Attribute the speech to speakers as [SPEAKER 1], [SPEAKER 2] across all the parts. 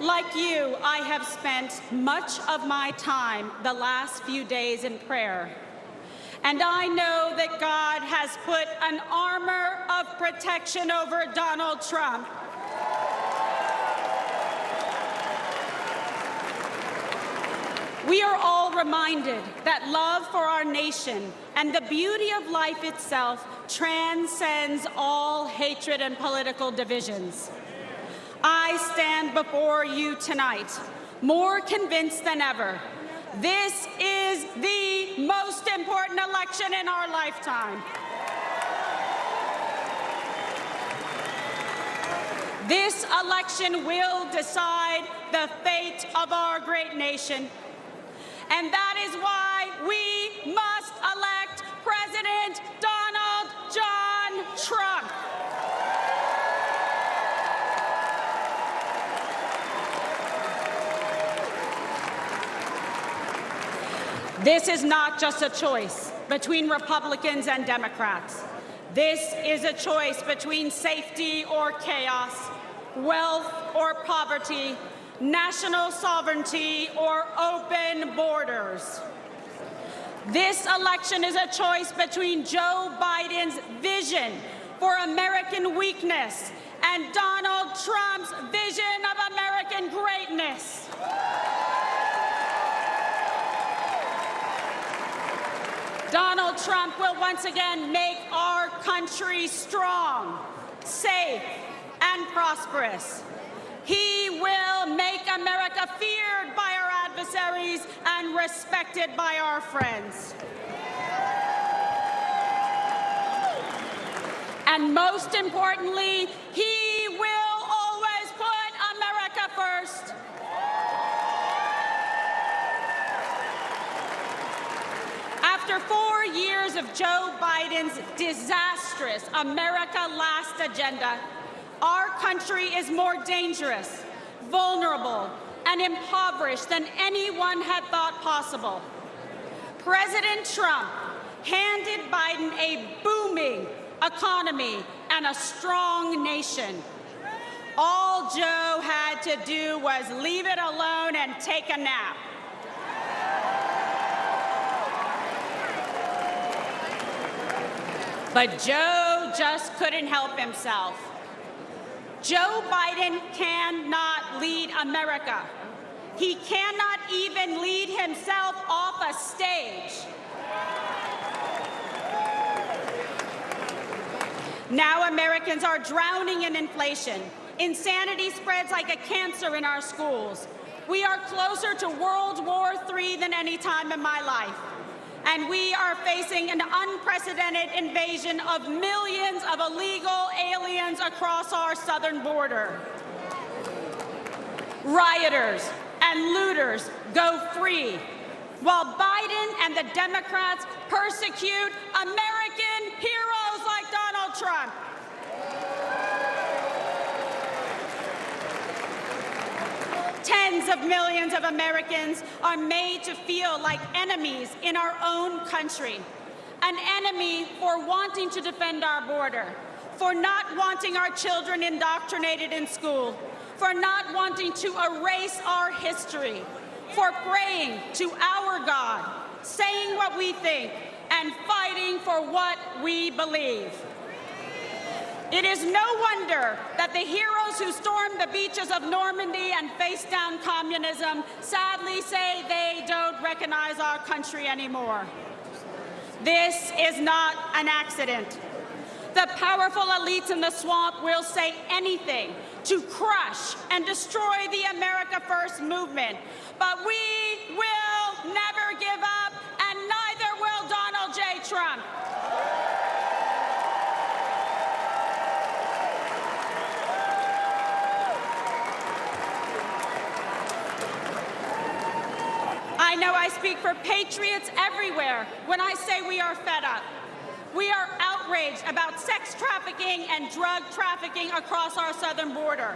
[SPEAKER 1] Like you, I have spent much of my time the last few days in prayer. And I know that God has put an armor of protection over Donald Trump. We are all reminded that love for our nation and the beauty of life itself transcends all hatred and political divisions. I stand before you tonight, more convinced than ever. This is the most important election in our lifetime. This election will decide the fate of our great nation. And that is why we must elect President Donald John Trump. This is not just a choice between Republicans and Democrats. This is a choice between safety or chaos, wealth or poverty, national sovereignty or open borders. This election is a choice between Joe Biden's vision for American weakness and Donald Trump's vision of American greatness. Donald Trump will once again make our country strong, safe, and prosperous. He will make America feared by our adversaries and respected by our friends. And most importantly, he will always put America first. After 4 years of Joe Biden's disastrous America Last agenda, our country is more dangerous, vulnerable, and impoverished than anyone had thought possible. President Trump handed Biden a booming economy and a strong nation. All Joe had to do was leave it alone and take a nap. But Joe just couldn't help himself. Joe Biden cannot lead America. He cannot even lead himself off a stage. Now Americans are drowning in inflation. Insanity spreads like a cancer in our schools. We are closer to World War III than any time in my life. And we are facing an unprecedented invasion of millions of illegal aliens across our southern border. Rioters and looters go free, while Biden and the Democrats persecute American heroes like Donald Trump. Tens of millions of Americans are made to feel like enemies in our own country. An enemy for wanting to defend our border, for not wanting our children indoctrinated in school, for not wanting to erase our history, for praying to our God, saying what we think, and fighting for what we believe. It is no wonder that the heroes who stormed the beaches of Normandy and faced down communism sadly say they don't recognize our country anymore. This is not an accident. The powerful elites in the swamp will say anything to crush and destroy the America First movement, but we will never give up, and neither will Donald J. Trump. I know I speak for patriots everywhere when I say we are fed up. We are outraged about sex trafficking and drug trafficking across our southern border.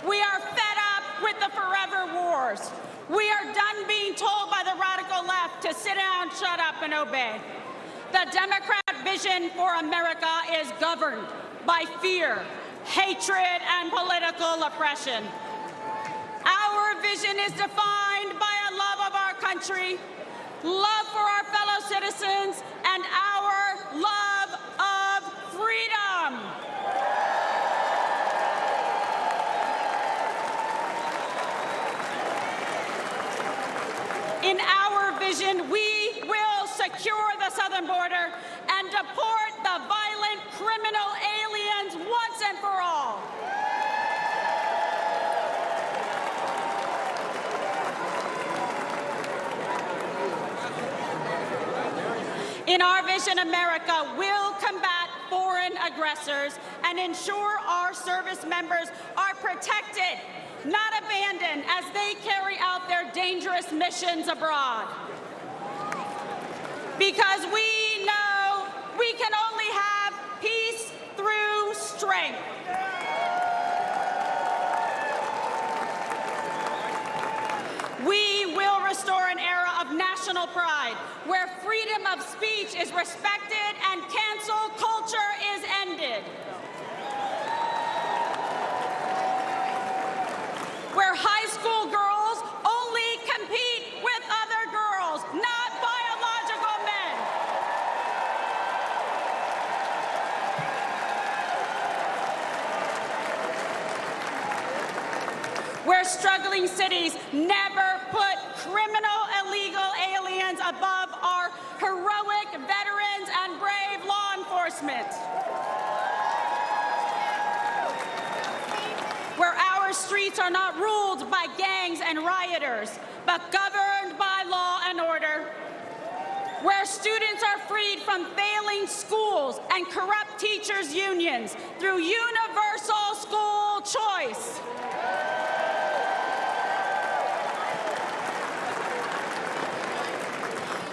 [SPEAKER 1] We are fed up with the forever wars. We are done being told by the radical left to sit down, shut up, and obey. The Democrat vision for America is governed by fear, hatred, and political oppression. Our vision is defined by a love of our country, love for our fellow citizens, and our love of freedom. In our vision, we will secure the southern border and deport the violent criminal aliens once and for all. In our vision, America will combat foreign aggressors and ensure our service members are protected, not abandoned, as they carry out their dangerous missions abroad. Because we know we can only have peace through strength. We will restore an era of national pride where freedom of speech is respected and cancel culture is ended. Where high school girls only compete with other girls, not biological men. Where struggling cities never put criminal illegal aliens above our heroic veterans and brave law enforcement. Where our streets are not ruled by gangs and rioters, but governed by law and order. Where students are freed from failing schools and corrupt teachers' unions through universal school choice.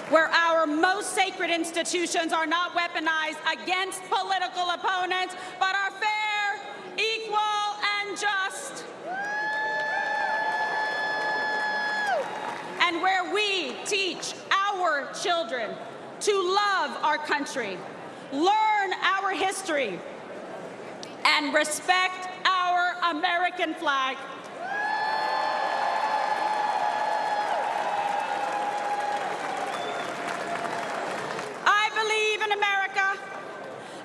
[SPEAKER 1] Where our most sacred institutions are not weaponized against political opponents, but are fair, equal, and just. And where we teach our children to love our country, learn our history, and respect our American flag. I believe in America.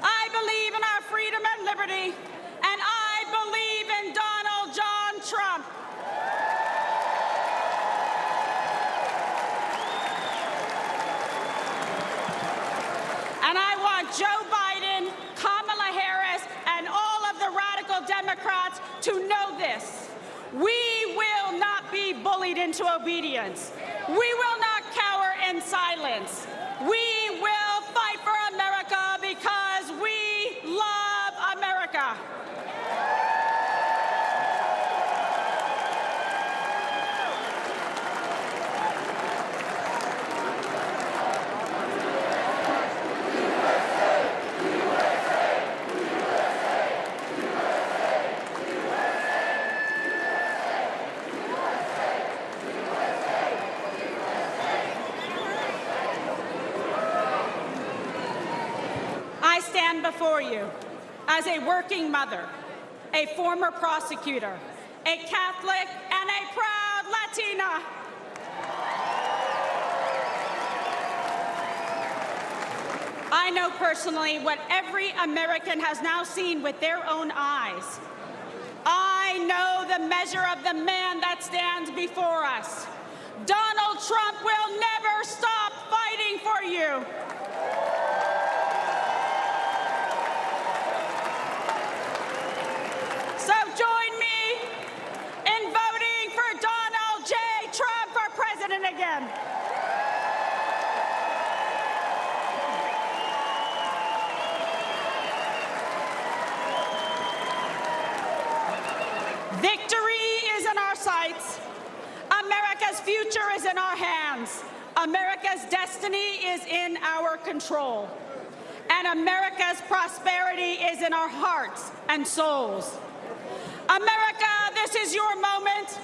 [SPEAKER 1] I believe in our freedom and liberty. And I believe in Donald John Trump. And I want Joe Biden, Kamala Harris, and all of the radical Democrats to know this. We will not be bullied into obedience. We will not cower in silence. We will fight for America because we love America. I stand before you as a working mother, a former prosecutor, a Catholic, and a proud Latina. I know personally what every American has now seen with their own eyes. I know the measure of the man that stands before us. Donald Trump will never stop fighting for you. So join me in voting for Donald J. Trump for president again. Victory is in our sights. America's future is in our hands. America's destiny is in our control. And America's prosperity is in our hearts and souls. America, this is your moment.